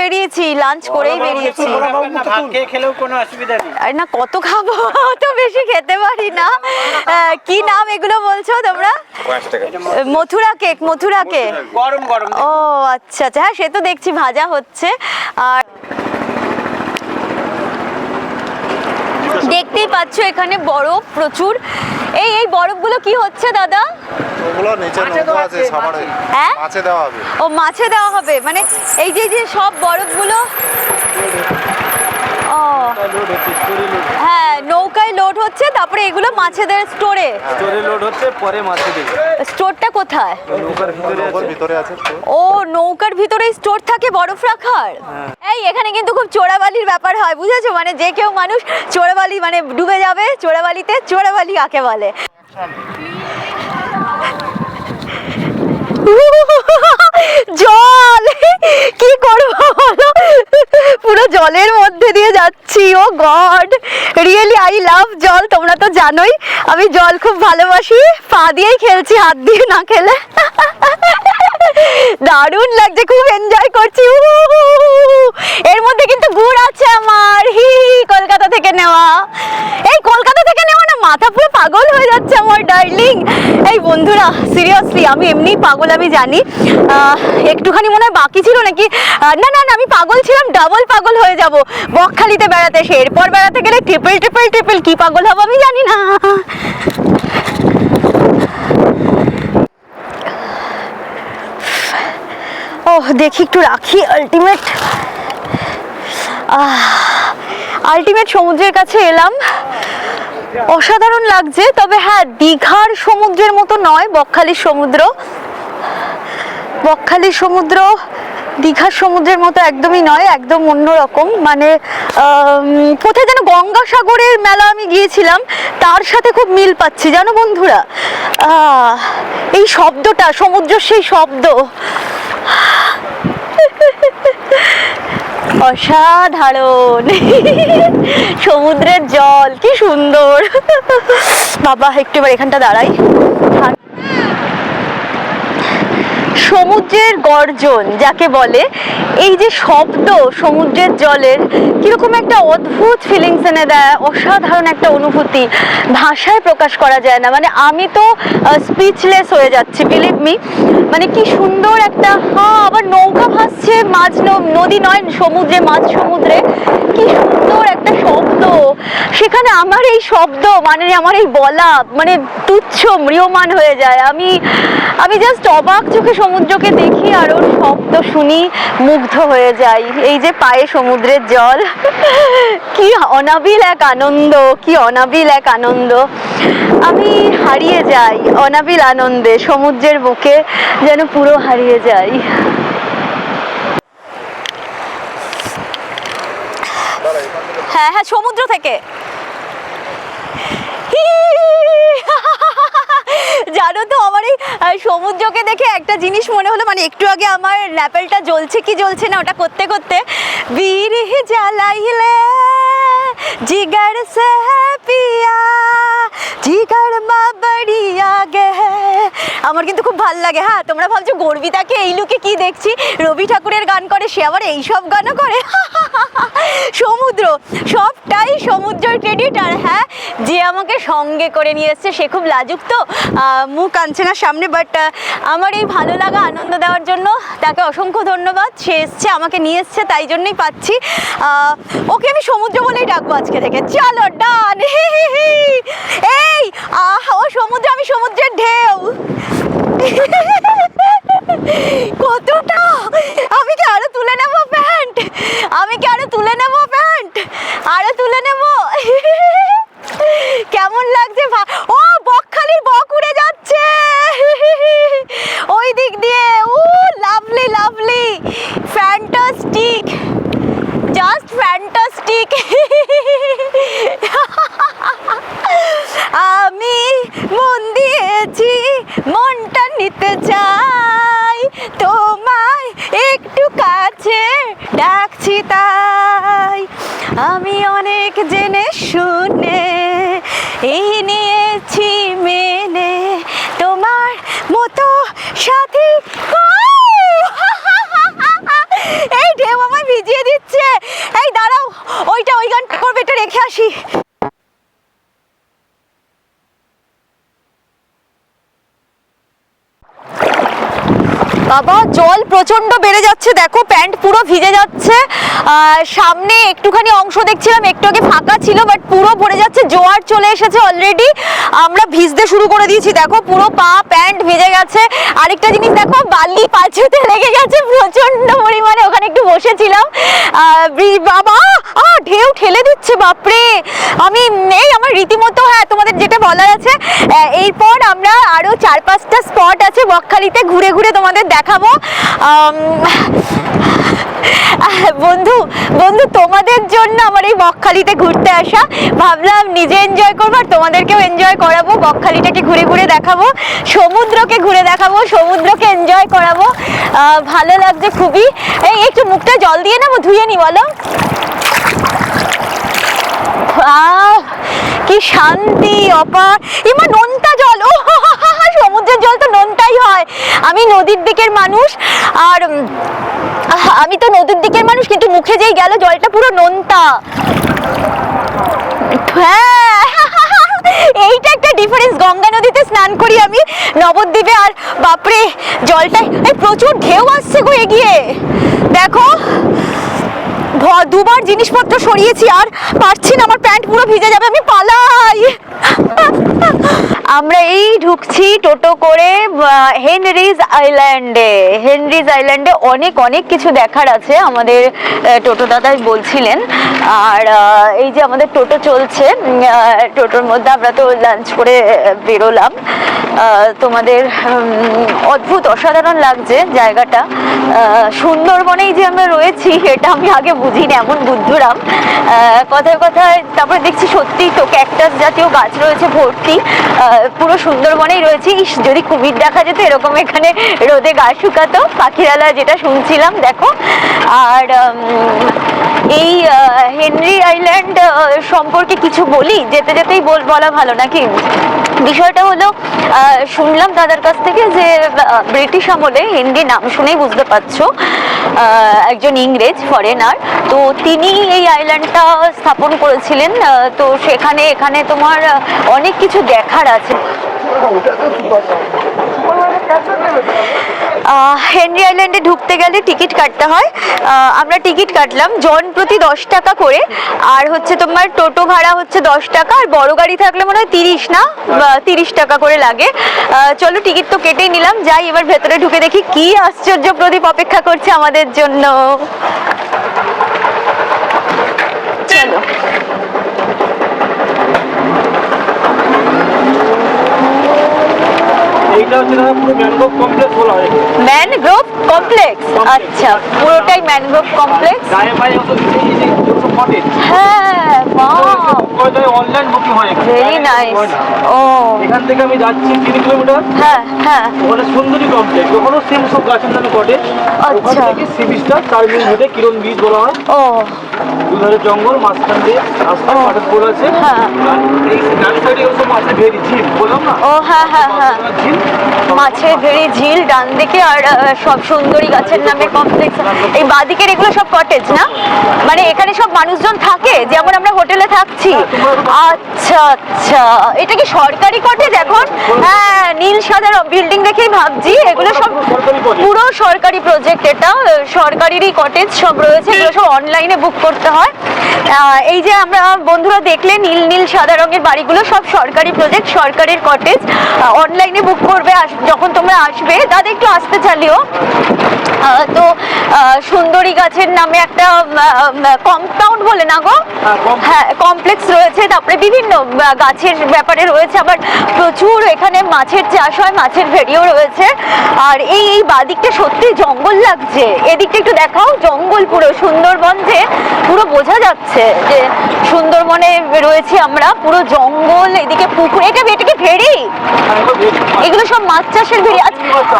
বেরিয়েছি, লাঞ্চ করেই বেরিয়েছি। খেলেও কোনো অসুবিধা নেই। আর না কত খাবো, অত বেশি খেতে পারি না। কি নাম এগুলো বলছো তোমরা? মথুরা কেক, মথুরা কেক গরম গরম। ও আচ্ছা আচ্ছা, হ্যাঁ সে তো দেখছি ভাজা হচ্ছে। আর দেখতেই পাচ্ছ এখানে বরফ প্রচুর। এই বরফগুলো কি হচ্ছে দাদা? ওগুলো নিচে নৌকা আছে সাভারে, হ্যাঁ মাছে দেওয়া হবে। ও মাছে দেওয়া হবে, মানে এই যে সব বরফগুলো। ও হ্যাঁ, নৌকায় লোড হচ্ছে, তারপরে এগুলো মাছেদের স্টোরে লোড হচ্ছে, পরে মাছে দেবে। স্টোরটা কোথায়? নৌকার ভিতরে আছে। ও নৌকার ভিতরে স্টোর থাকে বরফ রাখার। এই এখানে কিন্তু খুব চোরাবালির ব্যাপার হয়, বুঝেছো? মানে যে কেউ মানুষ চোরাবালি, মানে ডুবে যাবে চোরাবালিতে, চোরাবালি কাকে বলে? জল কি করবো বলো, পুরো জলের মধ্যে দিয়ে যাচ্ছি। ও গড, রিয়েলি আই লাভ জল। তোমরা তো জানোই আমি জল খুব ভালোবাসি, পা দিয়েই খেলছি, হাত দিয়ে না খেলে। দারুণ লাগছে, খুব এনজয় করছি। এর মধ্যে কিন্তু গুড় আছে আমার, কলকাতা থেকে নেওয়া। এই কলকাতা থেকে নেওয়া না, মাথা পুরো পাগল হয়ে যাচ্ছে আমার ডার্লিং। এই বন্ধুরা সিরিয়াসলি আমি এমনি পাগল, আমি জানি। একটুখানি মনে হয় বাকি ছিল নাকি। না না না, আমি পাগল ছিলাম, ডাবল পাগল হয়ে যাব বকখালিতে বেড়াতে এসে। এরপর বেড়াতে গেলে ট্রিপল ট্রিপল ট্রিপল কি পাগল হবো আমি জানি না। ওহ দেখি একটু রাখি। আলটিমেট সমুদ্রের কাছে এলাম, অসাধারণ লাগছে। তবে হ্যাঁ, দীঘার সমুদ্রের মতো নয় বকখালির সমুদ্র। বকখালির সমুদ্র দীঘার সমুদ্রের মতো একদমই নয়, একদম অন্যরকম। মানে কোথায় যেন গঙ্গাসাগরের মেলা আমি গিয়েছিলাম, তার সাথে খুব মিল পাচ্ছি জানো বন্ধুরা। এই শব্দটা, সমুদ্র সেই শব্দ অসাধারণ। সমুদ্রের জল কি সুন্দর। বাবা একটু এবার এখানটা দাঁড়াই। সমুদ্রের গর্জন যাকে বলে, এই যে শব্দ সমুদ্রের জলের, কিরকম একটা অদ্ভুত ফিলিংস এনে দেয়, অসাধারণ একটা অনুভূতি, ভাষায় প্রকাশ করা যায় না। মানে আমি তো স্পিচলেস হয়ে যাচ্ছি, বিলিভ মি। মানে কি সুন্দর একটা, আবার নৌকা ভাসছে মাঝ নদী নয়, সমুদ্রে, মাঝ সমুদ্রে, কি সুন্দর একটা শব্দ। সেখানে আমার এই শব্দ, মানে আমার এই বলা, মানে তুচ্ছ ম্রিয়মান হয়ে যায়। আমি জাস্ট অবাক চোখে সমুদ্রকে দেখি আর ওর শব্দ শুনি, মুগ্ধ হয়ে যাই। এই যে পায়ে সমুদ্রের জল, কি অনাবিল এক আনন্দ, কি অনাবিল এক আনন্দ। আমি হারিয়ে যাই অনাবিল আনন্দে, সমুদ্রের বুকে যেন পুরো হারিয়ে যাই। হ্যাঁ হ্যাঁ, সমুদ্র থেকে। জানো তো আমার এই সমুদ্রকে দেখে একটা জিনিস মনে হলো, মানে একটু আগে আমার ল্যাপেলটা জ্বলছে কি জ্বলছে না ওটা করতে করতে, বিরহ জ্বালাইলে জিগার সে পিয়া জিগার মা বাড়িয়া গে। আমার কিন্তু খুব ভালো লাগে। হ্যাঁ, তোমরা ভাবছো গর্বিতাকে এই লুকে কি দেখছি, রবি ঠাকুরের গান করে, সে আবার এইসব গানও করে। সমুদ্র, সবটাই সমুদ্র ক্রেডিট। আর হ্যাঁ, যে আমাকে সঙ্গে করে নিয়ে এসছে সে খুব লাজুক, তো মুখ আনছে না সামনে, বাট আমার এই ভালো লাগা আনন্দ দেওয়ার জন্য তাকে অসংখ্য ধন্যবাদ। সে এসছে, আমাকে নিয়ে এসছে, তাই জন্যই পাচ্ছি। ওকে আমি সমুদ্র বলেই ডাকবো আজকে থেকে। চলো ডান। এই ও সমুদ্র, আমি সমুদ্রের ঢেউ। কতটা, আমি কি আরো তুলে নেবো প্যান্ট, আমি কি আরো তুলে নেবো প্যান্ট, আরো তুলে নেবো। কেমন লাগছে? ও বকখালির বক উড়ে যাচ্ছে ওই দিক দিয়ে। Lovely lovely, fantastic, just fantastic. আমি মন দিয়েছি, মনটা নিতে চাই, তোমায় একটু কাছে ডাকছি তাই। আমি অনেক জেনে শুনে এই নিয়েছি মেনে, তোমার মতো সাথী। এই ঢেউ আমায় বাবা জল প্রচন্ড বেড়ে যাচ্ছে, দেখো প্যান্ট পুরো ভিজে যাচ্ছে। সামনে একটুখানি অংশ দেখছিলাম একটু আগে ফাঁকা ছিল, বাট পুরো ভরে যাচ্ছে, জোয়ার চলে এসেছে অলরেডি। আমরা ভিজতে শুরু করে দিয়েছি, দেখো পুরো পা প্যান্ট ভিজে গেছে। আরেকটা জিনিস দেখো, বালি পাছুতে লেগে গেছে প্রচন্ড পরিমাণে, ওখানে একটু বসেছিলাম। বাবা ঢেউ ঠেলে দিচ্ছে, বাপরে। আমার রীতিমতো, হ্যাঁ তোমাদের যেটা বলার আছে, এরপর আমরা আরো 4-5টা স্পট আছে বকখালিতে, ঘুরে ঘুরে তোমাদের দেখাবো। বন্ধু তোমাদের জন্য আমার এই বকখালিতে ঘুরতে আসা, ভাবলাম নিজে এনজয় করবো আর তোমাদেরকেও এনজয় করাবো, বকখালিটাকে ঘুরে ঘুরে দেখাবো, সমুদ্রকে ঘুরে দেখাবো, সমুদ্রকে এনজয় করাবো। ভালো লাগছে খুবই। এই একটু মুখটা জল দিয়ে নেবো, ধুয়ে নি বলো। কি শান্তি, অপার। এমা নোনতা জল, ও সমুদ্রের জল তো নোনতাই হয়। আমি নদীর দিকের মানুষ, আর আমি তো নদীর দিকের মানুষ, কিন্তু মুখে যেই গেল জলটা পুরো নোনতা। হ্যাঁ এইটা একটা ডিফারেন্স। গঙ্গা নদীতে স্নান করি আমি নবদ্বীপে, আর বাপরে জলটা প্রচুর ঢেউ আসছে গো এগিয়ে, দেখো। দুবার জিনিসপত্র সরিয়েছি, আর পারছি না, আমার প্যান্ট পুরো ভিজে যাবে, আমি পালাই। আমরা এই ঢুকছি টোটো করে হেনরিজ আইল্যান্ডে। অনেক কিছু দেখার আছে, আমাদের টোটো দাদাই বলছিলেন। আর এই যে আমাদের টোটো চলছে, টোটোর মধ্যে আমরা তো লাঞ্চ করে বেরোলাম। তোমাদের অদ্ভুত অসাধারণ লাগছে জায়গাটা। সুন্দরবনেই যে আমরা রয়েছি এটা আমি আগে বুঝিনি, এমন বুদ্ধুরাম। কথায় তারপরে দেখছি সত্যি তো ক্যাকটাস জাতীয় গাছ রয়েছে ভর্তি, পুরো সুন্দরবনেই রয়েছে। যদি কুমির দেখা যেত এরকম এখানে রোদে গা শুকাতো, পাখিরালয় যেটা শুনছিলাম, দেখো। আর এই হেনরি আইল্যান্ড সম্পর্কে কিছু বলি, যেতে যেতেই বলা ভালো নাকি? বিষয়টা হলো, শুনলাম দাদার কাছ থেকে যে ব্রিটিশ আমলে, হেনরি নাম শুনেই বুঝতে পারছো একজন ইংরেজ ফরেনার, তো তিনি এই আইল্যান্ডটা স্থাপন করেছিলেন। তো এখানে তোমার অনেক কিছু দেখার আছে। হেনরি আইল্যান্ডে ঢুকতে গেলে টিকিট কাটতে হয়। আমরা টিকিট কাটলাম জন প্রতি 10 টাকা করে, আর হচ্ছে তোমার টোটো ভাড়া হচ্ছে 10 টাকা, আর বড় গাড়ি থাকলে মনে হয় 30 টাকা করে লাগে। চলো টিকিট তো কেটেই নিলাম, যাই এবার ভেতরে ঢুকে দেখি কি আশ্চর্য প্রদীপ অপেক্ষা করছে আমাদের জন্য। চলো। এইটা হচ্ছে পুরো ম্যানগ্রোভ কমপ্লেক্স বলা হয়। ম্যানগ্রোভ কমপ্লেক্স, আচ্ছা পুরোটাই ম্যানগ্রোভ কমপ্লেক্স। হ্যাঁ, অনলাইন বুকিং হয়, ভেরি নাইস। ও এখান থেকে আমি যাচ্ছি 3 কিলোমিটার। হ্যাঁ ওখানে সুন্দরী কমপ্লেক্স, ওখানেও সেম সব গাছের নামে কটেজ। ওখান থেকে সি বিচটা 4 মিনিট হেঁটে কিরণ বিচ বলা হয়। ও দুধারে জঙ্গল, মাঝখান দিয়ে রাস্তা, কাঠের পোল আছে। হ্যাঁ। এই ডান সাইডে হচ্ছে মাছের ভেরি ঝিল, বললাম না? ও হ্যাঁ, ঝিল, মাছের ভেড়ি ঝিল ডান দিকে, আর সব সুন্দরী গাছের নামে কমপ্লেক্স। এই বাদিকের এগুলো সব কটেজ না, মানে এখানে সব মানুষজন থাকে, যেমন আমরা হোটেলে থাকছি। আচ্ছা, এটা কি সরকারি কটেজ এখন? হ্যাঁ, নীল সাদা বিল্ডিং দেখেই ভাবছি এগুলো সব পুরো সরকারি প্রজেক্ট। এটা সরকারিরই কটেজ সব রয়েছে, এগুলো সব অনলাইনে বুক করতে হয়। এই যে আমরা বন্ধুরা দেখলে নীল সাদা রঙের বাড়িগুলো সব সরকারি প্রজেক্ট, সরকারের কটেজ। অনলাইনে বুক করবে যখন তোমরা আসবে। দাদা একটু আসতে চালিও। তো সুন্দরী গাছের নামে একটা কম্পাউন্ড বলে না গো, হ্যাঁ কমপ্লেক্স রয়েছে। তারপরে বিভিন্ন গাছের ব্যাপারে রয়েছে, আবার প্রচুর এখানে মাছের চাষ হয়, মাছের ভেড়িও রয়েছে। আর এই বাদিকটা সত্যি জঙ্গল লাগছে, এদিকটা একটু দেখাও, জঙ্গল পুরো সুন্দরবন, যে পুরো বোঝা যাচ্ছে যে সুন্দরবনে রয়েছি আমরা, পুরো জঙ্গল, এদিকে পুকুর। এটাকে ভেড়ি, এগুলো সব মাছ চাষের ভেড়ি।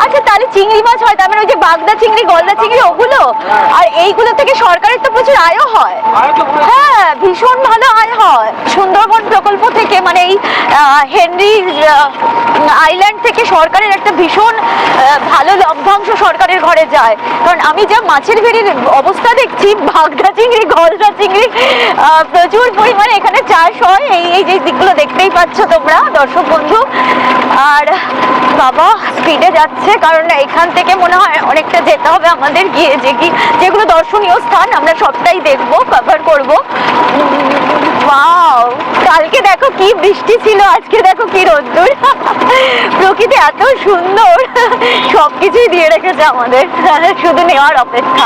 আচ্ছা তাহলে চিংড়ি মাছ হয়, তার মানে ওই যে বাগদা চিংড়ি, গলদা চিংড়ি ওগুলো। আর এইগুলো থেকে সরকারের তো প্রচুর আয়ও হয়। হ্যাঁ, ভীষণ ভালো আয় হয় সুন্দরবন প্রকল্প থেকে, মানে এই হেনরি আইল্যান্ড থেকে সরকারের একটা ভীষণ ভালো লভ্যাংশ সরকারের ঘরে যায়। কারণ আমি যা মাছের ভেড়ির অবস্থা দেখছি, বাগদা চিংড়ি, গলদা চিংড়ি প্রচুর পরিমাণে এখানে চাষ হয়। এই যে দিকগুলো দেখতেই পাচ্ছ তোমরা দর্শক বন্ধু। আর বাবা স্পিডে যাচ্ছে, কারণ এখান থেকে মনে হয় অনেকটা যেতে হবে আমাদের, গিয়ে যেগুলো দর্শনীয় স্থান আমরা সবটাই দেখবো, কভার করবো। ওয়াও, কালকে দেখো কি বৃষ্টি ছিল, আজকে দেখো কি রোদ্দুর। প্রকৃতি এত সুন্দর, সবকিছুই দিয়ে রেখেছে আমাদের, শুধু নেওয়ার অপেক্ষা।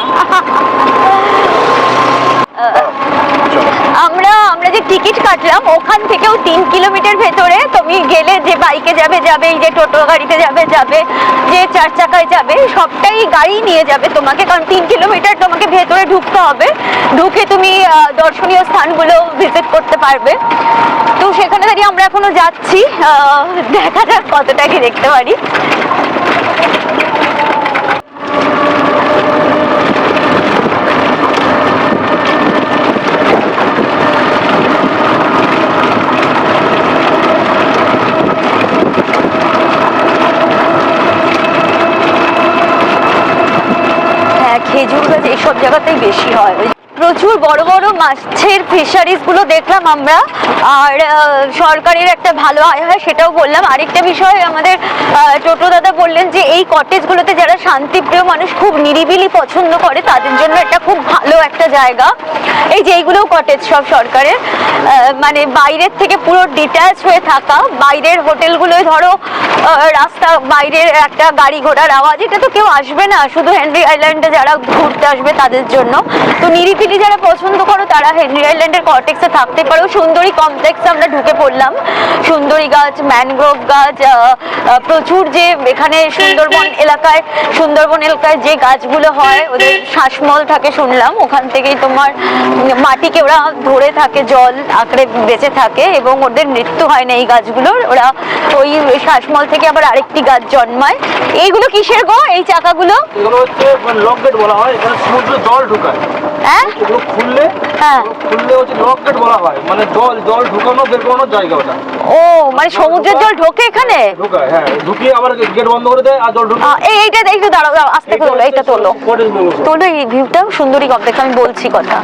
আমরা যে টিকিট কাটলাম ওখান থেকেও 3 কিলোমিটার ভেতরে তুমি গেলে, যে বাইকে যাবে, এই যে টোটো গাড়িতে যাবে, যে 4 চাকায় যাবে, সবটাই গাড়ি নিয়ে যাবে তোমাকে, কারণ 3 কিলোমিটার তোমাকে ভেতরে ঢুকতে হবে, ঢুকে তুমি দর্শনীয় স্থানগুলো ভিজিট করতে পারবে। তো সেখানে দাঁড়িয়ে আমরা এখনো যাচ্ছি, দেখা যাক কতটা কি দেখতে পারি। খেজুর গাছ এইসব জায়গাতেই বেশি হয়। প্রচুর বড় বড় মাছের ফিশারিজ গুলো দেখলাম আমরা, আর সরকারের একটা ভালো আয় হয় সেটাও বললাম। আরেকটা বিষয়, আমাদের টোটো দাদা বললেন যে এই কটেজ গুলোতে যারা শান্তিপ্রিয় মানুষ, খুব নিরিবিলি পছন্দ করে, তাদের জন্য এটা খুব ভালো একটা জায়গা। এই যে এইগুলোও কটেজ সব সরকারের, মানে বাইরের থেকে পুরো ডিট্যাচ হয়ে থাকা। বাইরের হোটেলগুলোয় ধরো রাস্তা বাইরের একটা গাড়ি ঘোড়ার আওয়াজ, এটা তো কেউ আসবে না, শুধু হেনরি আইল্যান্ডে যারা ঘুরতে আসবে তাদের জন্য। তো নিরিবিলি যারা পছন্দ করো তারা হেনরি আইল্যান্ডের কটেক্সে থাকতে পারো। সুন্দরী কমপ্লেক্সে আমরা ঢুকে পড়লাম, সুন্দরী গাছ, ম্যানগ্রোভ গাছ, প্রচুর যে এখানে সুন্দরবন এলাকায় যে গাছগুলো হয়, ওদের শ্বাসমূল থাকে শুনলাম, ওখান থেকেই তোমার মাটিকে ওরা ধরে থাকে, জল আঁকড়ে বেঁচে থাকে, এবং ওদের মৃত্যু হয় না এই গাছগুলোর, ওরা ওই শ্বাসমূল থেকে আবার আরেকটি গাছ জন্মায়। এইগুলো কিসের গো, এই চাকাগুলো? এগুলো হচ্ছে লক গেট বলা হয়, এখানে সমুদ্রে জল ঢুকায়। হ্যাঁ, এগুলো খুললে হচ্ছে লক গেট বলা হয়, মানে জল ঢুকানো বের করানোর জায়গা ওটা। ও, মানে সমুদ্রের জল ঢোকে এখানে? ঢুকায়, হ্যাঁ, ঢুকিয়ে আবার গেট বন্ধ করে দেয় আর জল ঢুকায়। এইটা একটু দাঁড়াও, আস্তে তোলো, এইটা তোলো, এই ভিউটা সুন্দরী কমপ্লেক্স, আমি বলছি কথা।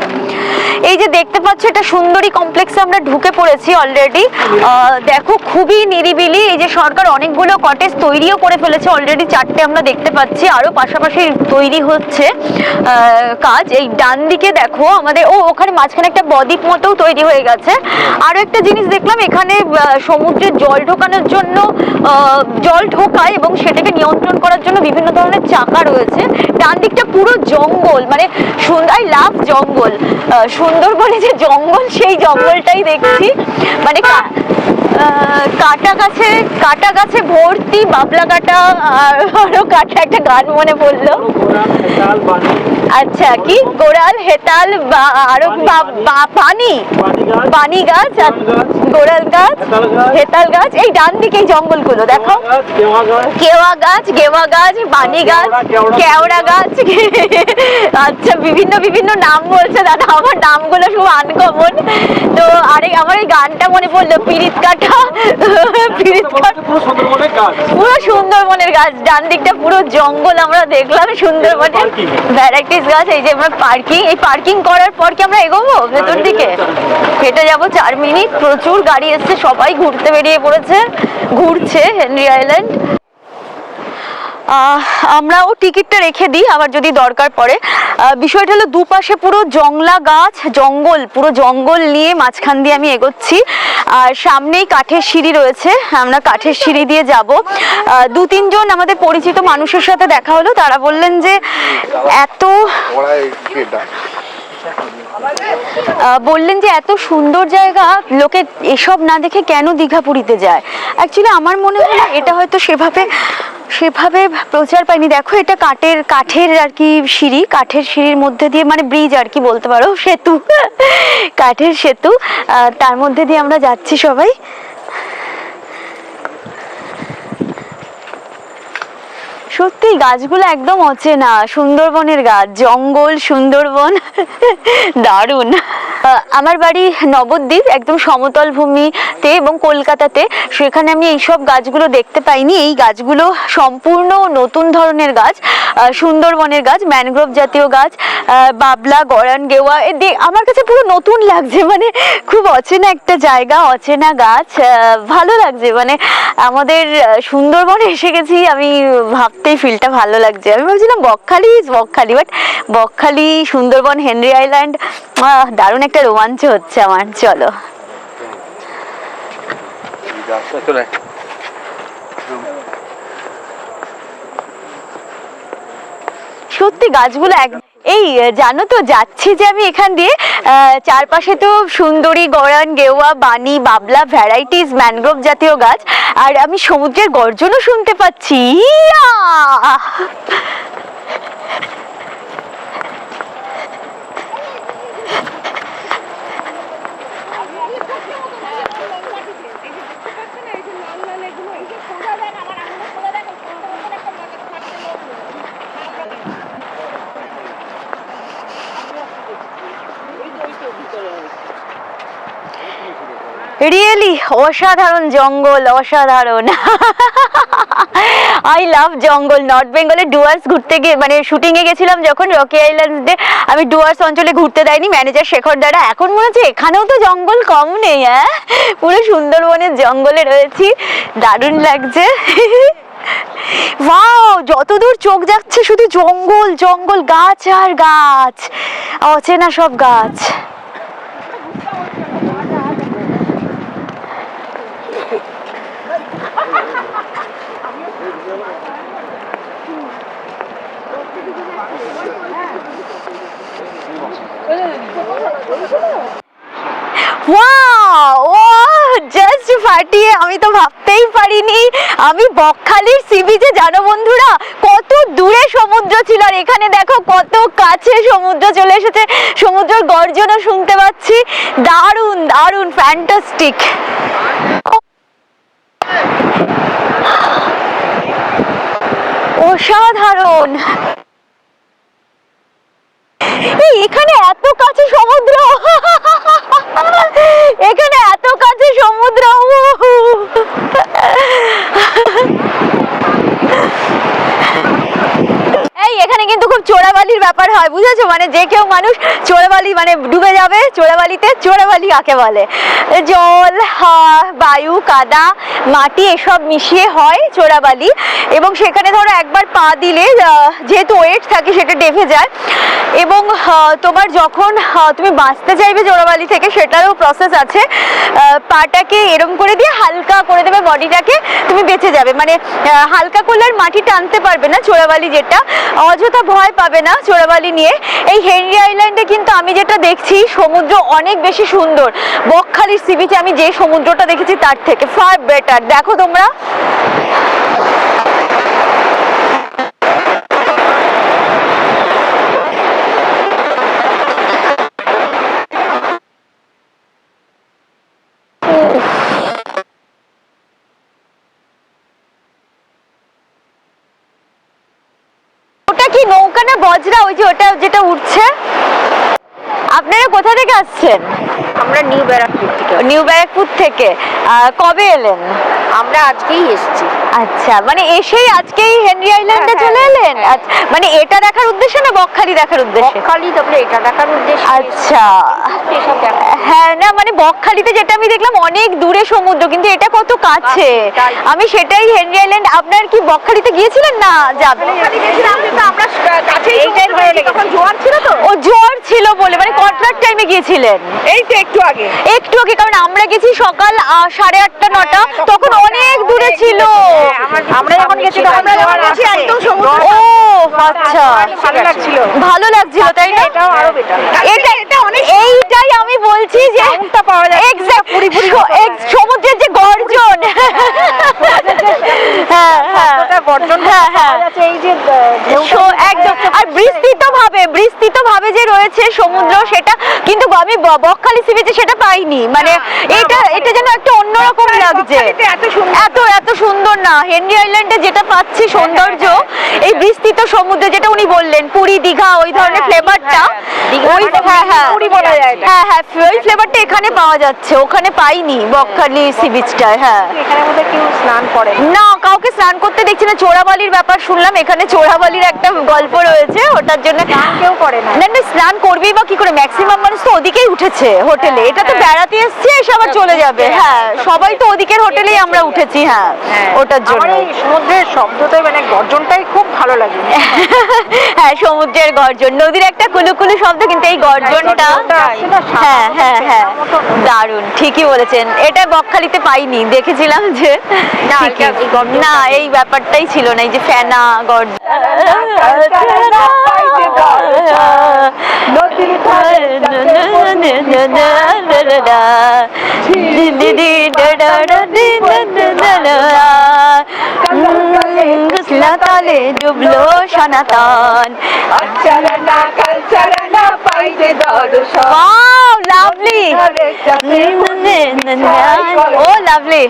এই যে দেখতে পাচ্ছ, এটা সুন্দরী কমপ্লেক্সে আমরা ঢুকে পড়েছি অলরেডি। দেখো খুবই নিরিবিলি। এই যে সরকার অনেকগুলো কটেজ তৈরিও করে ফেলেছে অলরেডি, 4টে আমরা দেখতে পাচ্ছি, আরো পাশাপাশি তৈরি হচ্ছে কাজ। এই ডান দিকে দেখো আমাদের, ওখানে মাঝখানে একটা বদ্বীপ মতো তৈরি হয়ে গেছে। আরো একটা জিনিস দেখলাম, এখানে সমুদ্রের জল ঢোকানোর জন্য জল ঢোকায় এবং সেটাকে নিয়ন্ত্রণ করার জন্য বিভিন্ন ধরনের চাকা রয়েছে। ডান দিকটা পুরো জঙ্গল, মানে আই লাভ জঙ্গল। সুন্দরবনে যে জঙ্গল, সেই জঙ্গলটাই দেখছি, মানে কাটা গাছে ভর্তি, বাবলা কাটা, আরো কাটা, একটা গান মনে পড়লো। আচ্ছা, কি গোড়াল, হেতাল, আরো পানি গাছ, গোড়াল গাছ, হেতাল গাছ। এই ডান দিকে এই জঙ্গলগুলো দেখো, কেওয়া গাছ, বানি গাছ, কেওড়া গাছ। আচ্ছা, বিভিন্ন নাম বলছে দাদা, আমার নামগুলো খুব আনকমন। তো আমার এই গানটা মনে পড়লো, পিরিত কাটা, পুরো সুন্দরবনের গাছ। ডান দিকটা পুরো জঙ্গল আমরা দেখলাম, সুন্দরবনের ভ্যারাইটিস গাছ। এই যে আমরা পার্কিং করার পর কি আমরা এগোবো ভেতর দিকে? হেঁটে যাবো 4 মিনিট। প্রচুর গাড়ি এসছে, সবাই ঘুরতে বেরিয়ে পড়েছে, ঘুরছে হেনরি আইল্যান্ড। আমরাও টিকিটটা রেখে দিই আবার যদি দরকার পড়ে। বিষয়টা হলো, দুপাশে পুরো পুরো জঙ্গল নিয়ে মাঝখান দিয়ে আমি এগোচ্ছি, আর সামনেই কাঠের সিঁড়ি রয়েছে, আমরা কাঠের সিঁড়ি দিয়ে যাব। 2-3 জন আমাদের পরিচিত মানুষের সাথে দেখা হলো, তারা বললেন যে এত সুন্দর জায়গা, লোকে এসব না দেখে কেন দীঘা পুরীতে যায়। অ্যাকচুয়ালি আমার মনে হয় এটা হয়তো সেভাবে প্রচার পাইনি। দেখো, এটা কাঠের আর কি সিঁড়ি, কাঠের সিঁড়ির মধ্যে দিয়ে, মানে ব্রিজ আর কি বলতে পারো, সেতু, কাঠের সেতু, তার মধ্যে দিয়ে আমরা যাচ্ছি সবাই। সত্যি গাছগুলো একদম অচেনা, সুন্দরবনের গাছ, জঙ্গল, সুন্দরবন, দারুণ। আমার বাড়ি নবদ্বীপ, একদম সমতল ভূমিতে এবং কলকাতাতে, সেখানে আমি এইসব গাছগুলো দেখতে পাইনি। এই গাছগুলো সম্পূর্ণ নতুন ধরনের গাছ, সুন্দরবনের গাছ, ম্যানগ্রোভ জাতীয় গাছ, বাবলা, গরান, গেওয়া, আমার কাছে পুরো নতুন লাগছে, মানে খুব অচেনা একটা জায়গা, অচেনা গাছ, ভালো লাগছে। মানে আমাদের সুন্দরবনে এসে গেছি, আমি ভাবতেই ফিলটা ভালো লাগছে। আমি ভাবছিলাম Bakkhali, but Bakkhali, Sundarban, Henry island, দারুণ একটা রোমাঞ্চ হচ্ছে আমার। চলো সত্যি গাছগুলো এই জানো তো, যাচ্ছি যে আমি এখান দিয়ে, চারপাশে তো সুন্দরী, গরান, গেওয়া, বানি, বাবলা, ভ্যারাইটিস, ম্যানগ্রোভ জাতীয় গাছ, আর আমি সমুদ্রের গর্জনও শুনতে পাচ্ছি। ইয়া! রিয়েলি অসাধারণ জঙ্গল, অসাধারণ। আই লাভ জঙ্গল। নর্থ বেঙ্গলে ডুয়ার্স ঘুরতে গিয়ে, মানে শুটিং এ গেছিলাম যখন, রকি আইল্যান্ডসে, আমি ডুয়ার্স অঞ্চলে ঘুরতে দেয়নি ম্যানেজার শেখর দ্বারা। এখন মনে হচ্ছে এখানেও তো জঙ্গল কম নেই, হ্যাঁ, পুরো সুন্দরবনের জঙ্গলে রয়েছি, দারুণ লাগছে। ওয়াও, যতদূর চোখ যাচ্ছে শুধু জঙ্গল, জঙ্গল, গাছ আর গাছ, অচেনা সব গাছ। জাস্ট ফাটিয়ে, আমি তো ভাবতেই পারিনি আমি বকখালির সি বিচে, জানো বন্ধুরা, কত দূরে সমুদ্র ছিল, আর এখানে দেখো কত কাছে সমুদ্র চলে এসেছে, সমুদ্রের গর্জনও শুনতে পাচ্ছি। দারুণ দারুণ, ফ্যান্টাস্টিক। অসাধারণ। এখানে এত কাছে সমুদ্র, এখানে এত কাছে সমুদ্র। এই এখানে কিন্তু খুব চোরাবালির ব্যাপার হয়, বুঝেছো, মানে যে কেউ মানুষ চোরাবালি, মানে ডুবে যাবে চোরাবালিতে। চোরাবালি কাকে বলে? জল, বায়ু, কাদা, মাটি এসব মিশিয়ে হয় চোরাবালি, এবং সেখানে ধরো একবার পা দিলে, যেহেতু ওয়েট থাকে, সেটা ডেভে যায়, এবং তোমার যখন তুমি বাঁচতে চাইবে চোরাবালি থেকে, সেটারও প্রসেস আছে। পাটাকে এরম করে দিয়ে হালকা করে দেবে বডিটাকে, তুমি বেঁচে যাবে। মানে হালকা করলে আর মাটি টানতে পারবে না চোরাবালি, যেটা অযথা ভয় পাবে না চোরাবালি নিয়ে। এই হেনরি আইল্যান্ডে কিন্তু আমি যেটা দেখছি, সমুদ্র অনেক বেশি সুন্দর। বকখালির সি বিচে আমি যে সমুদ্রটা দেখেছি তার থেকে ফার বেটার। দেখো তোমরা, ওটা কি নৌকা না বজরা, ওই যে ওটা যেটা উঠছে? আপনারা কোথা থেকে আসছেন? আমরা নিউ ব্যারাকপুর থেকে। নিউ ব্যারাকপুর থেকে। কবে এলেন? আমরা আজকেই এসেছি। আচ্ছা, মানে এসেই আজকেই হেনরি আইল্যান্ডে চলে এলেন? আচ্ছা, মানে এটা দেখার উদ্দেশ্যে না বকখালি দেখার উদ্দেশ্যে? বকখালি, তারপরে এটা দেখার উদ্দেশ্যে। আচ্ছা, হ্যাঁ, না মানে বকখালিতে যেটা আমি দেখলাম অনেক দূরে সমুদ্র, কিন্তু এটা কত কাছে, আমি সেটাই। হেনরি আইল্যান্ড, আপনার কি বকখালিতে গিয়েছিলেন? না, যাবেন? আমরা কাছেই, তখন জোয়ার ছিল তো। ও, জোয়ার ছিল বলে, মানে কটার টাইমে গিয়েছিলেন? এই তো একটু আগে। একটু আগে, কারণ আমরা গেছি সকাল 8:30, 9টা, তখন অনেক দূরে ছিল। আমরা যখন গেছি তখন একদম সমুদ্র। ও আচ্ছা, ভালো লাগছিল, ভালো লাগছিল, তাই না? এটাও আরো বেটার। এটা অনেক, এইটাই আমি বলছি যে পাওয়া যায় এক্সাক্ট সমুদ্রের যে গর্জন, হ্যাঁ হ্যাঁ, গর্জন, হ্যাঁ হ্যাঁ, এই যে একদম। আর বিস্তৃত ভাবে যে রয়েছে সমুদ্র, সেটা কিন্তু আমি বকখালি সি বিচে সেটা পাইনি, মানে এটা যেন একটা অন্যরকম লাগছে, এত সুন্দর না। হেনরি আইল্যান্ডে যেটা পাচ্ছি সৌন্দর্য, এই বিস্তৃত সমুদ্রে যেটা উনি বললেন পুরী দীঘা ওই ধরনের ফ্লেভারটা, ওই ওই ফ্লেভারটা এখানে পাওয়া যাচ্ছে, ওখানে পাইনি বকখালি সি বিচটায়। হ্যাঁ, এখানে মধ্যে কেউ স্নান করে না, কাউকে স্নান করতে দেখছি না। চোরাবালির ব্যাপার শুনলাম, এখানে চোরাবালির একটা গল্প রয়েছে, ওটার জন্য কেউ করে না। না স্নান করবেই বা কি করে, ম্যাক্সিমাম মানুষ তো ওদিকেই উঠেছে হোটেলে, এটা তো বেড়াতে এসছে এসে আবার চলে যাবে। হ্যাঁ, সবাই তো ওদিকের হোটেলেই আমরা উঠেছি। হ্যাঁ, ওটার জন্য আমার এই সমুদ্রের শব্দটাই মানে গর্জনটাই খুব ভালো লাগে। হ্যাঁ, সমুদ্রের গর্জন, নদীর একটা কুলুকুলু শব্দ, কিন্তু এই গর্জনটা হ্যাঁ দারুণ, ঠিকই বলেছেন। এটা বকখালিতে পাইনি, দেখেছিলাম যে না এই ব্যাপারটাই ছিল না, এই যে ফেনা গর্জন। তালে ডুবলো সনাতন। Wow, lovely. Oh, lovely.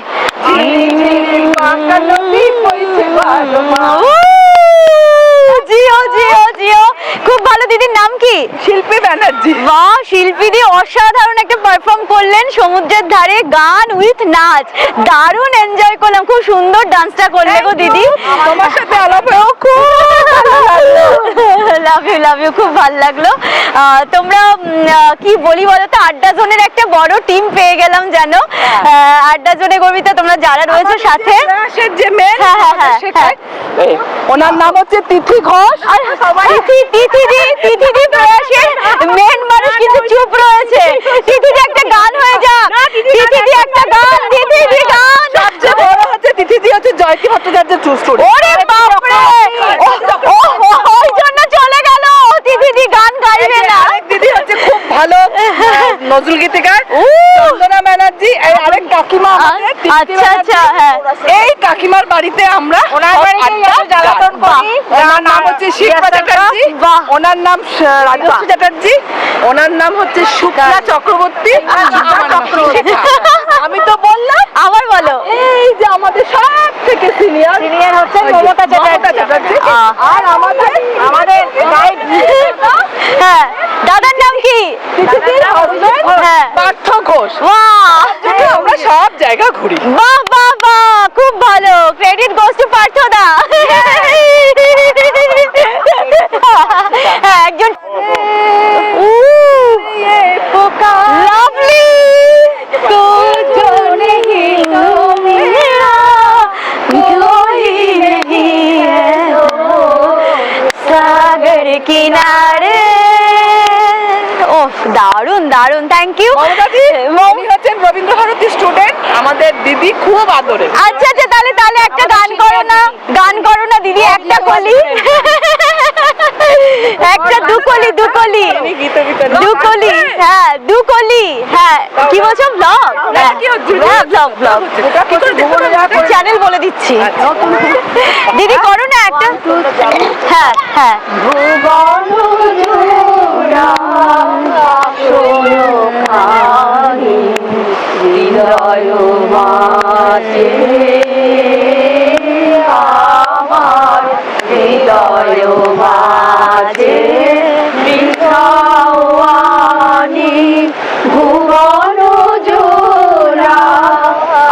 Jio Jio Jio, খুব ভালো। দিদির নাম কি? শিল্পী ব্যানার্জি। বাহ, শিল্পী দি অসাধারণ একটা পারফর্ম করলেন সমুদ্রের ধারে, গান উইথ নাচ, দারুণ এনজয় করলাম। খুব সুন্দর ডান্সটা করলে গো দিদি, তোমার সাথে আলাপ হয়েও খুব লাভ ইউ, খুব ভালো লাগলো। তোমরা কি বলি বলো তো, আড্ডা জোনের একটা বড় টিম পেয়ে গেলাম জানো। আড্ডা জোনে গর্বিত তোমরা যারা রয়েছে সাথে। যে মেন ওনার নাম হচ্ছে তিথি ঘোষ। তিথিদি প্রয়াসের মেন মানুষ কিন্তু চুপ রয়েছে। তিথিদি একটা গান হয়ে যা, তিথিদি একটা গান, তিথিদি গান। সবচেয়ে বড় হচ্ছে তিথিদি হচ্ছে জয়তী ভট্টাচার্যের ট্রু স্টোরি। ওরে বাপ রে, ওই জন্য চলে গেল, তিথিদি গান গাইবে না। দিদি হচ্ছে খুব ভালো নজরুল গীতিকার চন্দনা ব্যানার্জি। এই আরেক কাকিমা আমাদের আচ্ছা হ্যাঁ, এই কাকিমার বাড়িতে আমরা ওনার বাড়িতে জ্বালাতন করি। ওনার নাম হচ্ছে শিল্পা চ্যাটার্জি, ওনার নাম রাজশ্রী চ্যাটার্জি, ওনার নাম হচ্ছে শুক্লা চক্রবর্তী। আমি তো বললাম, আবার বলো। এই যে আমাদের সব থেকে সিনিয়র হচ্ছে মমতা চ্যাটার্জি, আর আমাদের গাইড হ্যাঁ, দাদার নাম কি? হ্যাঁ, পার্থ ঘোষ। বাহ, আমরা সব জায়গা ঘুরি। বাহ বাহ বাহ, খুব ভালো। ক্রেডিট গোস টু পার্থ দা। হ্যাঁ, একজন লাভলি তো जो नहीं तो मेरा कोई नहीं है सागर किनारे। ওহ, দারুণ দারুণ, থ্যাংক ইউ। উনি হচ্ছেন রবীন্দ্রভারতী স্টুডেন্ট, আমাদের দিদি খুব আদরের। আচ্ছা তাহলে একটা গান করো না দিদি, একটা কলি, একটা দুকলি, হ্যাঁ দুকলি। হ্যাঁ, কি বলছো? ব্লগ? ব্লগ চ্যানেল বলে দিচ্ছি। দিদি করো না একটা। হ্যাঁ হৃদয় মাঝে আমার, হৃদয় মাঝে বিছাওয়ানি ভুবন জোড়া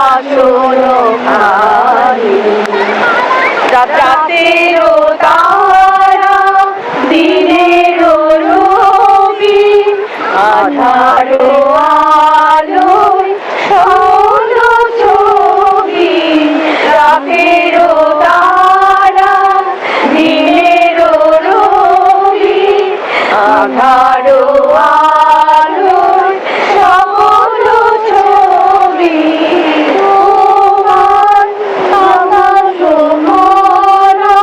আসন খানি। রাতের তারা দিনের রবি আধার আলোয় ষোলো ছবি। রাতের তারা দিনের রবি আধার আলোয় ষোলো ছবি। তোমার আমার মরা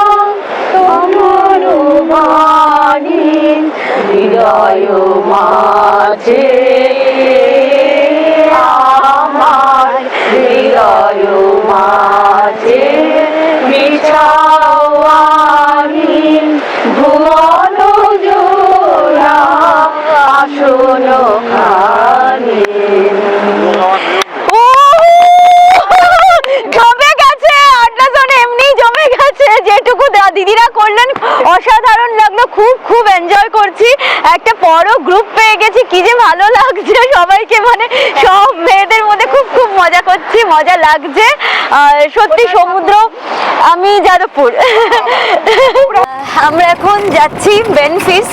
তোমার বাণী হৃদয় মাঝে আমার, হৃদয় মাঝে বিছাওয়ানি ভুবন জোড়া আসন কোনখানে। ও জমে গেছে, আড্ডা জোনে এমনি জমে গেছে, যেটুকু দিদিরা করলেন অসাধারণ লাগলো, খুব খুব এনজয় করছি, একটা বড় গ্রুপ পেয়ে গেছি, কি যে ভালো লাগছে সবাইকে, মানে সব মেয়েদের মধ্যে খুব খুব মজা করছি, মজা লাগছে সত্যি। সমুদ্র, আমি যাদবপুর। আমরা এখন যাচ্ছি বেনফিস,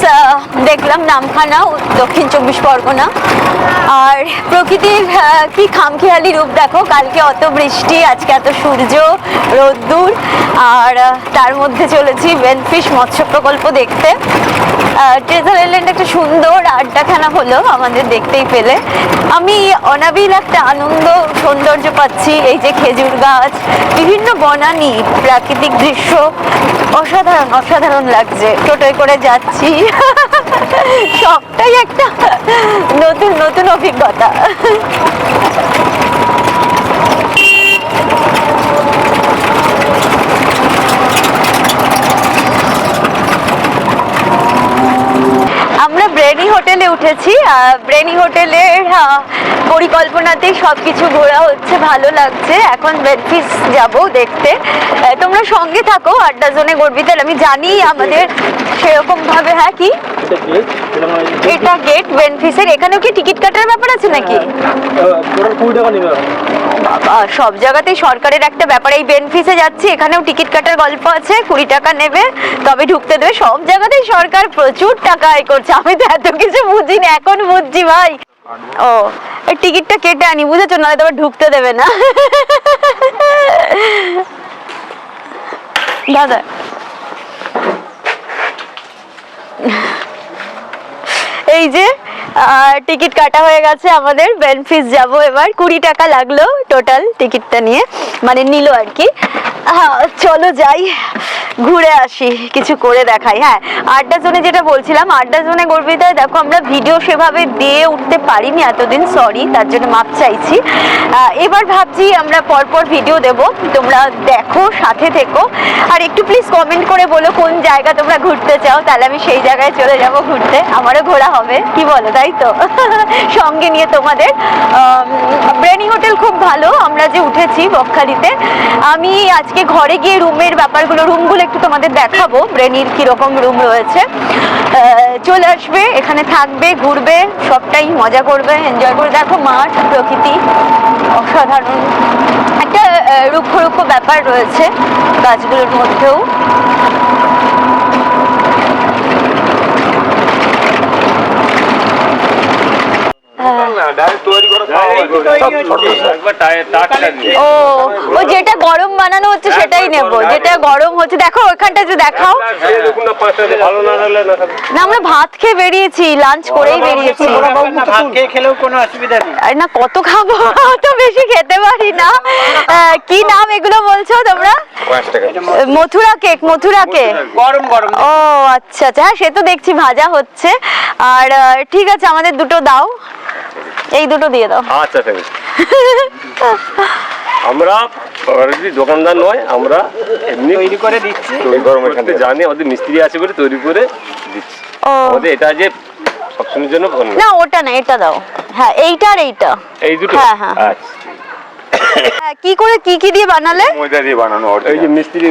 দেখলাম নামখানা, দক্ষিণ 24 পরগনা। আর প্রকৃতির কি খামখেয়ালি রূপ দেখো, কালকে অত বৃষ্টি, আজকে এত সূর্য রোদ্দুর, আর তার মধ্যে চলেছি বেনফিস মৎস্য প্রকল্প দেখতে। ট্রেজার আইল্যান্ড একটা সুন্দর আড্ডাখানা হলো আমাদের দেখতেই পেলে। আমি অনাবিল একটা আনন্দ সৌন্দর্য পাচ্ছি, এই যে খেজুর গাছ, বিভিন্ন বনানী, প্রাকৃতিক দৃশ্য, অসাধারণ অসাধারণ লাগছে। টোটোয় করে যাচ্ছি, সবটাই একটা নতুন নতুন অভিজ্ঞতা। আমরা ব্রেনি হোটেলে উঠেছি, ব্রেনি হোটেলের পরিকল্পনাতেই সবকিছু ঘোরা হচ্ছে, ভালো লাগছে। এখন বেনফিস যাব দেখতে, তোমরা সঙ্গে থাকো আড্ডা জোনে গর্বিত। আমি জানি আমাদের সেরকম ভাবে, হ্যাঁ কি এটা গেট বেনফিসের, এখানেও কি টিকিট কাটার ব্যাপার আছে নাকি? বাবা, সব জায়গাতেই সরকারের একটা ব্যাপার, এই বেনফিসে যাচ্ছি এখানেও টিকিট কাটার গল্প আছে, 20 টাকা নেবে তবে ঢুকতে দেবে। সব জায়গাতেই সরকার প্রচুর টাকা আয় করছে, আমি তো এত কিছু বুঝি না, এখন বুঝছি ভাই। ও, এই টিকিটটা কেটে আনি, বুঝেছো, নাহলে তোমার ঢুকতে দেবে না। দাদা এই যে টিকিট কাটা হয়ে গেছে আমাদের, বেনফিস যাব এবার। 20 টাকা লাগলো টোটাল টিকিটটা নিয়ে, মানে নিল আর কি। চলো যাই, ঘুরে আসি, কিছু করে দেখাই। হ্যাঁ, আড্ডা জোনে যেটা বলছিলাম, আড্ডা জোনে গর্বিতায় দেখো আমরা ভিডিও সেভাবে দিয়ে উঠতে পারিনি এতদিন, সরি, তার জন্য মাপ চাইছি। এবার ভাবছি আমরা পরপর ভিডিও দেব, তোমরা দেখো, সাথে থেকো, আর একটু প্লিজ কমেন্ট করে বলো কোন জায়গা তোমরা ঘুরতে চাও, তাহলে আমি সেই জায়গায় চলে যাব ঘুরতে, আমারও ঘোরা হবে, কি বলো, তাই তো? সঙ্গে নিয়ে তোমাদের। ব্রেনি হোটেল খুব ভালো, আমরা যে উঠেছি বকখালিতে। আমি আজকে ঘরে গিয়ে রুমের ব্যাপারগুলো, রুমগুলো একটু তোমাদের দেখাবো, ব্রেনির কিরকম রুম রয়েছে। চলে আসবে, এখানে থাকবে, ঘুরবে, সবটাই মজা করবে, এনজয় করে। দেখো মাঠ, প্রকৃতি অসাধারণ, একটা রুক্ষ রুক্ষ ব্যাপার রয়েছে গাছগুলোর মধ্যেও। ও যেটা গরম বানানো হচ্ছে সেটাই নেব, যেটা গরম হচ্ছে। দেখো ওখানটা যে দেখাও না, আমরা ভাত খেয়ে বেরিয়েছি, লাঞ্চ করেই বেরিয়েছি। ভাত খেয়ে খেলেও কোনো অসুবিধা নেই। আর না, কত খাবো, অত বেশি খেতে পারি না। কি নাম এগুলো বলছো তোমরা? মথুরা কেক, মথুরা কেক, গরম গরম। ও আচ্ছা আচ্ছা, হ্যাঁ সে তো দেখছি ভাজা হচ্ছে। আর ঠিক আছে, আমাদের দুটো দাও, এই দুটো দিয়ে দাও। আচ্ছা ঠিক আছে। আমরা দোকানদার নয়, আমরা এমনি তৈরি করে দিচ্ছি, গরমের খাতে জানি, আমাদের মিস্ত্রি আছে বলে তৈরি করে দিচ্ছি। আমাদের এটা যে সবসময়ের জন্য না, ওটা না, এটা দাও। হ্যাঁ, এইটা আর এইটা, এই দুটো। হ্যাঁ হ্যাঁ। আচ্ছা, কি করে, কি কি দিয়ে বানালে? ময়দা দিয়ে বানানো, এই যে মিস্ত্রি।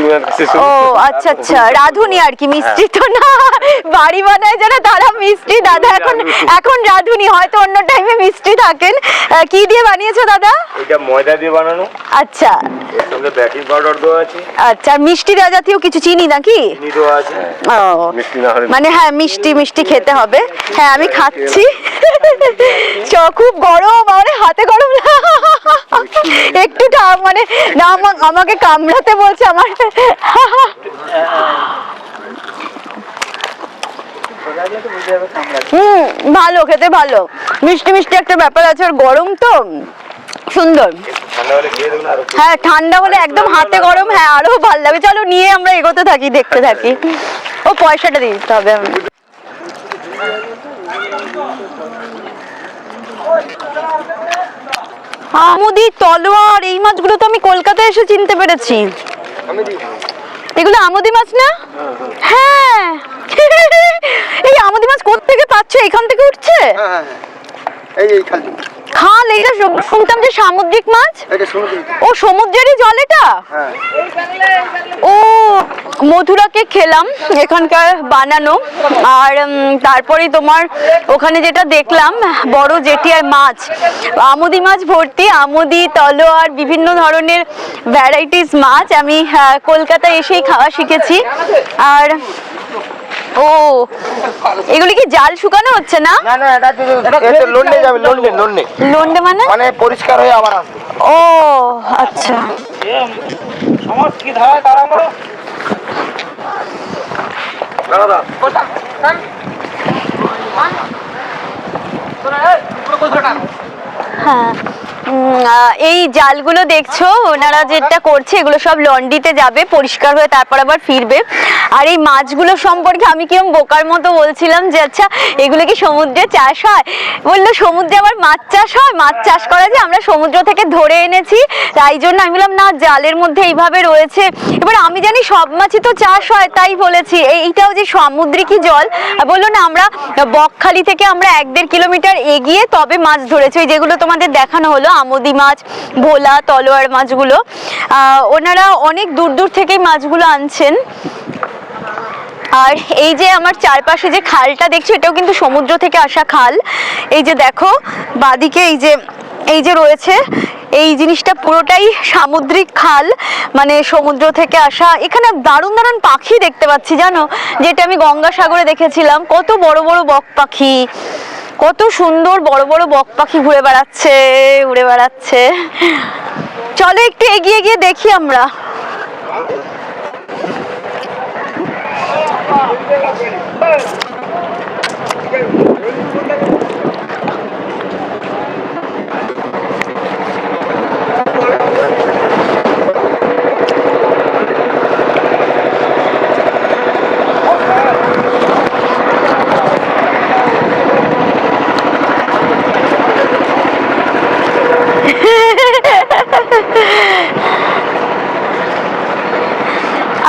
ও আচ্ছা আচ্ছা, রাঁধুনি আর কি, মিষ্টি তো না, বাড়ি বানায় যারা তারা মিষ্টি, দাদা এখন এখন রাঁধুনি, হয়তো অন্য টাইমে মিষ্টি থাকেন। কি দিয়ে বানিয়েছো দাদা? এটা ময়দা দিয়ে বানানো। আচ্ছা, এর সঙ্গে বেকিং পাউডার দেওয়া আছে। আচ্ছা, মিষ্টি দেওয়া জাতীয় কিছু, চিনি নাকি? চিনি দেওয়া আছে। ও মিষ্টি না হলে মানে হ্যাঁ, মিষ্টি মিষ্টি খেতে হবে। হ্যাঁ, আমি খাচ্ছি। খুব গরম, মানে হাতে গরম, একটু মানে না, আমাকে কামড়াতে বলছে আমার। ভালো, খেতে ভালো, মিষ্টি মিষ্টি একটা ব্যাপার আছে, আর গরম তো সুন্দর। হ্যাঁ, ঠান্ডা হলে একদম হাতে গরম, হ্যাঁ আরো ভালো লাগবে। চলো নিয়ে আমরা এগোতে থাকি, দেখতে থাকি। ও পয়সাটা দিয়ে দিতে হবে। আমুদি, তলোয়ার, এই মাছগুলো তো আমি কলকাতায় এসে চিনতে পেরেছি। এগুলো আমুদি মাছ না? হ্যাঁ, এই আমাদের মাছ কোত্থেকে পাচ্ছ? এখান থেকে উঠছে? হ্যাঁ হ্যাঁ হ্যাঁ, এই খালি খাল? এইটা শুনতাম যে সামুদ্রিক মাছ। এটা সমুদ্র। ও সমুদ্রেরই জল এটা? হ্যাঁ। ও মধুরাকে খেলাম এখানকার বানানো, আর তারপরে তোমার ওখানে যেটা দেখলাম বড় জেটি আর মাছ, আমুদি মাছ ভর্তি, আমুদি, তলোয়ার, বিভিন্ন ধরনের ভ্যারাইটিস মাছ আমি কলকাতায় এসেই খাওয়া শিখেছি। আর ও এগুলি কি জাল শুকানো হচ্ছে না? না না, এটা লন্ডে যাবে, লন্ডে লন্ডে মানে পরিষ্কার হয়ে আবার আসবে। ও আচ্ছা। সমাজ কি ধারায় তারা আমরা হ্যাঁ এই জালগুলো দেখছো ওনারা যেটা করছে এগুলো সব লন্ড্রিতে যাবে, পরিষ্কার হয়ে তারপর আবার ফিরবে। আর এই মাছগুলো সম্পর্কে আমি কিরকম বোকার মতো বলছিলাম যে আচ্ছা এগুলো কি সমুদ্রে চাষ হয়? বললো সমুদ্রে আবার মাছ চাষ হয়, মাছ চাষ করা যে আমরা সমুদ্র থেকে ধরে এনেছি, তাই জন্য আমি বললাম না জালের মধ্যে এইভাবে রয়েছে। এবার আমি জানি সব মাছই তো চাষ হয় তাই বলেছি এইটাও যে সামুদ্রিকই জল। বললো না আমরা বকখালি থেকে আমরা 1-1.5 কিলোমিটার এগিয়ে তবে মাছ ধরেছি, ওই যেগুলো তোমাদের দেখানো হলো আমুদি মাছ, ভোলা, তলোয়ার মাছগুলো ওনারা অনেক দূর দূর থেকেই মাছগুলো আনছেন। আর এই যে আমার চারপাশে যে খালটা দেখছো এটাও কিন্তু সমুদ্র থেকে আসা খাল। এই যে দেখো বাদিকে এই যে রয়েছে এই জিনিসটা পুরোটাই সামুদ্রিক খাল, মানে সমুদ্র থেকে আসা। এখানে দারুণ দারুণ পাখি দেখতে পাচ্ছি জানো, যেটা আমি গঙ্গাসাগরে দেখেছিলাম। কত বড় বড় বক পাখি, কত সুন্দর বড় বড় বক পাখি ঘুরে বেড়াচ্ছে। চলো একটু এগিয়ে গিয়ে দেখি আমরা।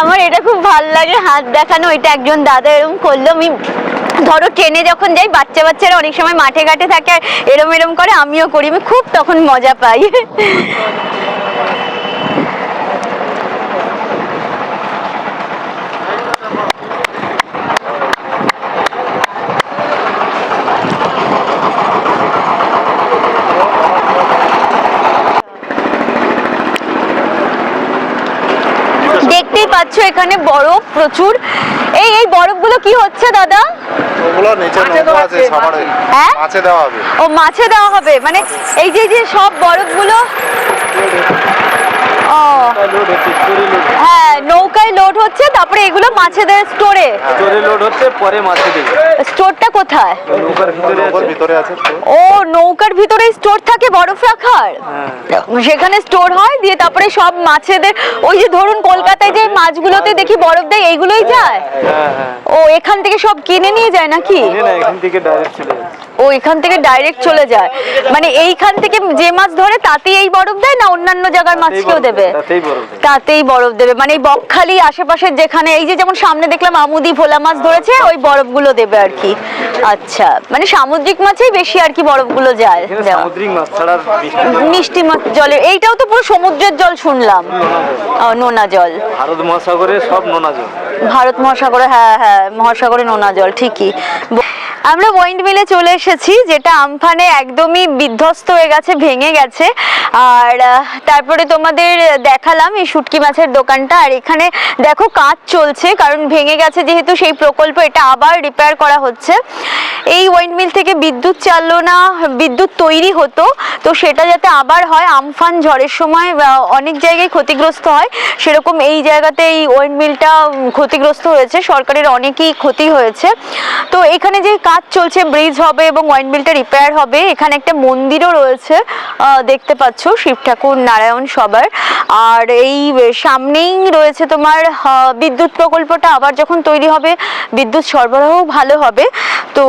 আমার এটা খুব ভালো লাগে হাত দেখানো, এটা একজন দাদা এরকম করলো। আমি ধরো ট্রেনে যখন যাই বাচ্চারা অনেক সময় মাঠে ঘাটে থাকে এরম করে, আমিও করি, আমি খুব তখন মজা পাই। দেখতেই পাচ্ছ এখানে বরফ প্রচুর। এই বরফগুলো কি হচ্ছে দাদা? ওগুলো নিচে নৌকা আছে সামারে, হ্যাঁ মাছে দেওয়া হবে। ও মাছে দেওয়া হবে, মানে এই যে সব বরফগুলো ও হ্যাঁ নৌকায় লোড হচ্ছে, তারপরে এগুলো মাছেদের স্টোরে লোড হচ্ছে, পরে মাছে দেবে। স্টোরটা কোথায়? নৌকার ভিতরে আছে। ও নৌকার ভিতরে স্টোর থাকে বরফ রাখার, সেখানে স্টোর হয়, দিয়ে তারপরে সব মাছেদের ওই যে ধরুন কলকাতায় যে মাছগুলোতে দেখি বরফ দেয় এইগুলোই যায়। ও এখান থেকে সব কিনে নিয়ে যায় নাকি? এখান থেকে ডাইরেক্ট চলে যায়। ও এখান থেকে ডাইরেক্ট চলে যায়, মানে এইখান থেকে যে মাছ ধরে তাতেই এই বরফ দেয় না অন্যান্য জায়গার মাছকেও দেবে? তাতেই বরফ দেবে, মানে এই বকখালি আশেপাশের যেখানে এই যে যেমন সামনে দেখলাম আমুদি, ভোলা মাছ ধরেছে ওই বরফগুলো দেবে আর কি। আচ্ছা মানে সামুদ্রিক মাছেই বেশি আর কি বরফগুলো যায়। সামুদ্রিক মাছ ছাড়া মিষ্টি মাছ জলে, এইটাও তো পুরো সমুদ্রের জল শুনলাম, নোনা জল। ভারত মহাসাগরে সব নোনা জল। ভারত মহাসাগরে, হ্যাঁ মহাসাগরে নোনা জল ঠিকই। আমরা ওয়াইন্ড মিলে চলে এসেছি, যেটা আমফানে একদমই বিধ্বস্ত হয়ে গেছে, ভেঙে গেছে। আর তারপরে তোমাদের দেখালাম এই শুটকি মাছের দোকানটা। আর এখানে দেখো কাজ চলছে, কারণ ভেঙে গেছে যেহেতু সেই প্রকল্প, এটা আবার রিপেয়ার করা হচ্ছে। এই ওয়াইন্ড মিল থেকে বিদ্যুৎ চালনা, বিদ্যুৎ তৈরি হতো, তো সেটা যাতে আবার হয়। আমফান ঝড়ের সময় অনেক জায়গায় ক্ষতিগ্রস্ত হয়, সেরকম এই জায়গাতে এই ওয়াইন্ড মিলটা ক্ষতিগ্রস্ত হয়েছে, সরকারের অনেকই ক্ষতি হয়েছে। তো এখানে যে কাজ চলছে, ব্রিজ হবে এবং ওয়াইন্ড মিলটা রিপেয়ার হবে। এখানে একটা মন্দিরও রয়েছে দেখতে পাচ্ছ, শিব ঠাকুর, নারায়ণ সবার। আর এই সামনেই রয়েছে তোমার বিদ্যুৎ প্রকল্পটা, আবার যখন তৈরি হবে বিদ্যুৎ সরবরাহ ভালো হবে। তো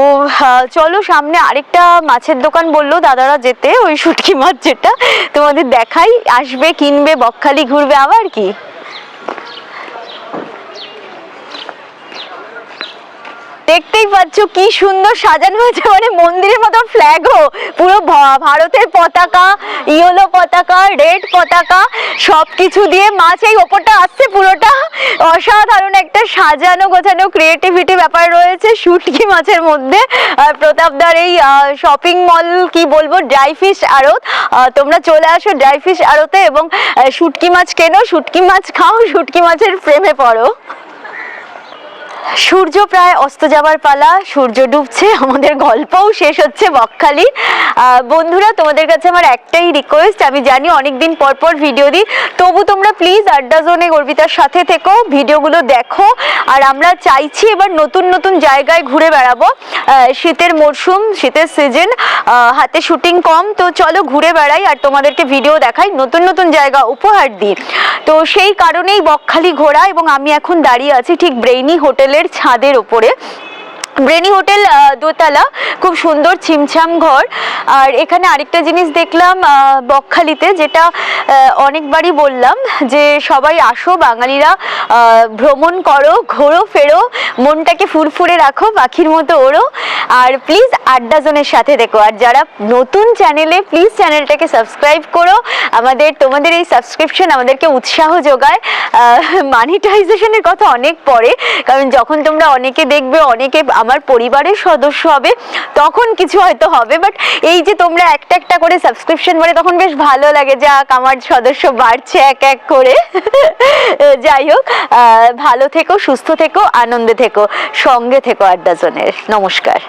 চলো সামনে আরেকটা মাছের দোকান বললো দাদারা যেতে, ওই শুটকি মাছ যেটা তোমাদের দেখাই, আসবে কিনবে, বকখালি ঘুরবে আবার কি। দেখতেই পাচ্ছ কি সুন্দর সাজানো হয়েছে, মানে মন্দিরের মতো ফ্ল্যাগও, পুরো ভারতের পতাকা, ইয়েলো পতাকা, রেড পতাকা সবকিছু দিয়ে মাছ এই ওপরটা আসছে, পুরোটা অসাধারণ একটা সাজানো গোছানো ক্রিয়েটিভিটি ব্যাপার রয়েছে শুটকি মাছের মধ্যে। প্রতাপদার এই শপিং মল কি বলবো, ড্রাই ফিশ আড়ত, তোমরা চলে আসো ড্রাই ফিশ আড়তে এবং শুটকি মাছ কেনো, শুটকি মাছ খাও, শুটকি মাছের প্রেমে পড়ো। সূর্য প্রায় অস্ত যাবার পালা, সূর্য ডুবছে, আমাদের গল্পও শেষ হচ্ছে বকখালি। বন্ধুরা তোমাদের কাছে আমার একটাই রিকোয়েস্ট, আমি জানি অনেকদিন পর পর ভিডিও দিই, তবু তোমরা প্লিজ আড্ডা জোনে গর্বিতার সাথে থেকো, ভিডিওগুলো দেখো। আর আমরা চাইছি এবার নতুন নতুন জায়গায় ঘুরে বেড়াবো, শীতের মরশুম, শীতের সিজন, হাতে শুটিং কম, তো চলো ঘুরে বেড়াই আর তোমাদেরকে ভিডিও দেখাই, নতুন নতুন জায়গা উপহার দিই। তো সেই কারণেই বকখালি ঘোরা, এবং আমি এখন দাঁড়িয়ে আছি ঠিক ব্রেইনি হোটেলের ছাদের উপরে। ব্রেনি হোটেল দোতলা, খুব সুন্দর ছিমছাম ঘর। আর এখানে আরেকটা জিনিস দেখলাম বকখালিতে, যেটা অনেকবারই বললাম, যে সবাই আসো বাঙালিরা, ভ্রমণ করো, ঘোরো ফেরো, মনটাকে ফুরফুরে রাখো, পাখির মতো ওড়ো, আর প্লিজ আড্ডা জোনের সাথে দেখো। আর যারা নতুন চ্যানেলে, প্লিজ চ্যানেলটাকে সাবস্ক্রাইব করো, তোমাদের এই সাবস্ক্রিপশন আমাদেরকে উৎসাহ যোগায়। মানিটাইজেশনের কথা অনেক পরে, কারণ যখন তোমরা অনেকে দেখবে, অনেকে আমার পরিবারের সদস্য হবে, তখন কিছু হয়তো হবে, বাট এই যে তোমরা একটা একটা করে সাবস্ক্রিপশন বাড়ে, তখন বেশ ভালো লাগে, যাক আমার সদস্য বাড়ছে এক এক করে। যাই হোক, ভালো থেকো, সুস্থ থেকো, আনন্দে থেকো, সঙ্গে থেকো আড্ডা জোনের। নমস্কার।